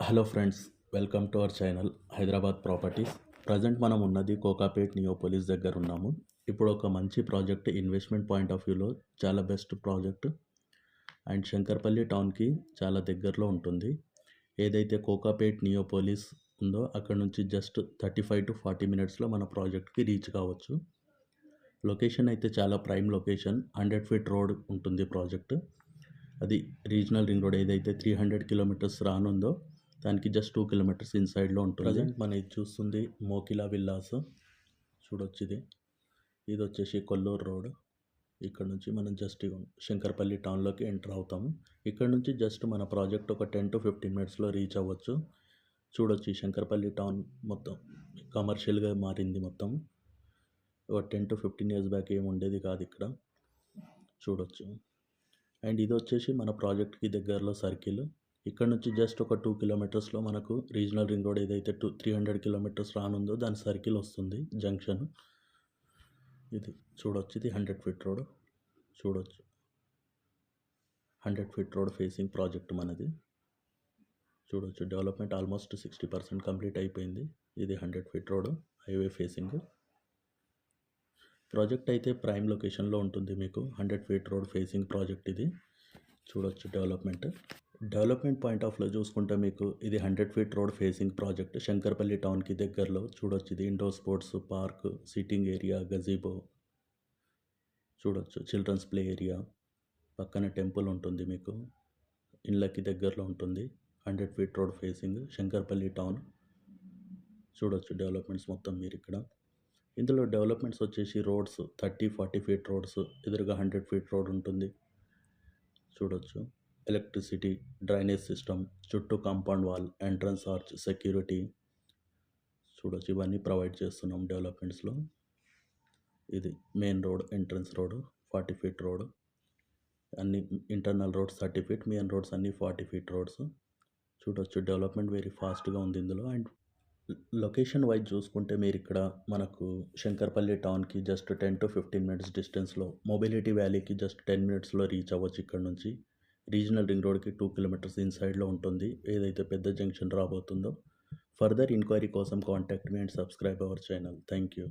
Hello friends, welcome to our channel Hyderabad properties. Present మనం ఉన్నది Kokapet Neopolis దగ్గర ఉన్నాము. ఇప్పుడు ఒక మంచి ప్రాజెక్ట్ ఇన్వెస్ట్మెంట్ పాయింట్ ఆఫ్ వ్యూలో చాలా బెస్ట్ ప్రాజెక్ట్ అండ్ శంకర్పల్లి టౌన్కి చాలా దగ్గరలో ఉంటుంది. ఏదైతే కోకాపేట్ నియోపోలిస్ ఉందో అక్కడ నుంచి జస్ట్ 35 to 40 మినిట్స్లో మన ప్రాజెక్ట్కి రీచ్ కావచ్చు. లొకేషన్ అయితే చాలా ప్రైమ్ లొకేషన్, 100 ఫీట్ రోడ్ ఉంటుంది ప్రాజెక్ట్. అది రీజనల్ రింగ్ రోడ్ ఏదైతే 300 కిలోమీటర్స్ రానుందో దానికి జస్ట్ 2 కిలోమీటర్స్ ఇన్సైడ్లో ఉంటుంది. ప్రజెంట్ మనం ఇది చూస్తుంది మోకిలా విల్లాస్. చూడొచ్చు, ఇది వచ్చేసి కొల్లూరు రోడ్. ఇక్కడ నుంచి మనం జస్ట్ శంకర్పల్లి టౌన్లోకి ఎంటర్ అవుతాము. ఇక్కడ నుంచి జస్ట్ మన ప్రాజెక్ట్ ఒక 10 to 15 మినిట్స్లో రీచ్ అవ్వచ్చు. చూడొచ్చు, ఈ శంకర్పల్లి టౌన్ మొత్తం కమర్షియల్గా మారింది. మొత్తం ఒక 10 to 15 ఇయర్స్ బ్యాక్ ఏమి ఉండేది కాదు ఇక్కడ. చూడొచ్చు. అండ్ ఇది వచ్చేసి మన ప్రాజెక్ట్కి దగ్గరలో సర్కిల్. ఇక్కడ నుంచి జస్ట్ ఒక 2 కిలోమీటర్స్లో మనకు రీజనల్ రింగ్ రోడ్ ఏదైతే 300 కిలోమీటర్స్ రానుందో దాని సర్కిల్ వస్తుంది, జంక్షన్. ఇది చూడొచ్చు, ఇది 100 ఫీట్ రోడ్. చూడొచ్చు, 100 ఫీట్ రోడ్ ఫేసింగ్ ప్రాజెక్ట్ మనది. చూడొచ్చు, డెవలప్మెంట్ ఆల్మోస్ట్ 60% కంప్లీట్ అయిపోయింది. ఇది 100 feet road highway facing project అయితే ప్రైమ్ లొకేషన్లో ఉంటుంది. మీకు 100 ఫీట్ రోడ్ ఫేసింగ్ ప్రాజెక్ట్ ఇది. చూడొచ్చు, డెవలప్మెంట్ పాయింట్ ఆఫ్ వ్యూలో చూసుకుంటే మీకు ఇది 100 feet road facing project Shankarpally టౌన్కి దగ్గరలో. చూడొచ్చు, ఇది indoor sports park, sitting area, gazebo. చూడొచ్చు, చిల్డ్రన్స్ ప్లే ఏరియా, పక్కన టెంపుల్ ఉంటుంది. మీకు ఇళ్ళకి దగ్గరలో ఉంటుంది. 100 feet road facing Shankarpally town. చూడొచ్చు డెవలప్మెంట్స్ మొత్తం మీరు ఇక్కడ. ఇందులో డెవలప్మెంట్స్ వచ్చేసి రోడ్స్ 30-40 ఫీట్ రోడ్స్, ఎదురుగా 100 ఫీట్ రోడ్ ఉంటుంది. చూడొచ్చు, ఎలక్ట్రిసిటీ, డ్రైనేజ్ సిస్టమ్, చుట్టూ compound wall, entrance arch, security. చూడొచ్చు, ఇవన్నీ ప్రొవైడ్ చేస్తున్నాం డెవలప్మెంట్స్లో. ఇది main road, entrance road 40 feet road. అన్ని internal roads 30 feet, main roads అన్నీ 40 ఫీట్ రోడ్స్. చూడొచ్చు, డెవలప్మెంట్ వెరీ ఫాస్ట్గా ఉంది ఇందులో. అండ్ లొకేషన్ వైజ్ చూసుకుంటే మీరు ఇక్కడ మనకు శంకర్పల్లి టౌన్కి జస్ట్ 10 to 15 మినిట్స్ డిస్టెన్స్లో, మొబిలిటీ వ్యాలీకి జస్ట్ 10 మినిట్స్లో రీచ్ అవ్వచ్చు. ఇక్కడ నుంచి రీజనల్ రింగ్ రోడ్కి 2 కిలోమీటర్స్ ఇన్సైడ్లో ఉంటుంది, ఏదైతే పెద్ద జంక్షన్ రాబోతుందో. ఫర్దర్ ఇంక్వైరీ కోసం contact me and subscribe our channel. Thank you.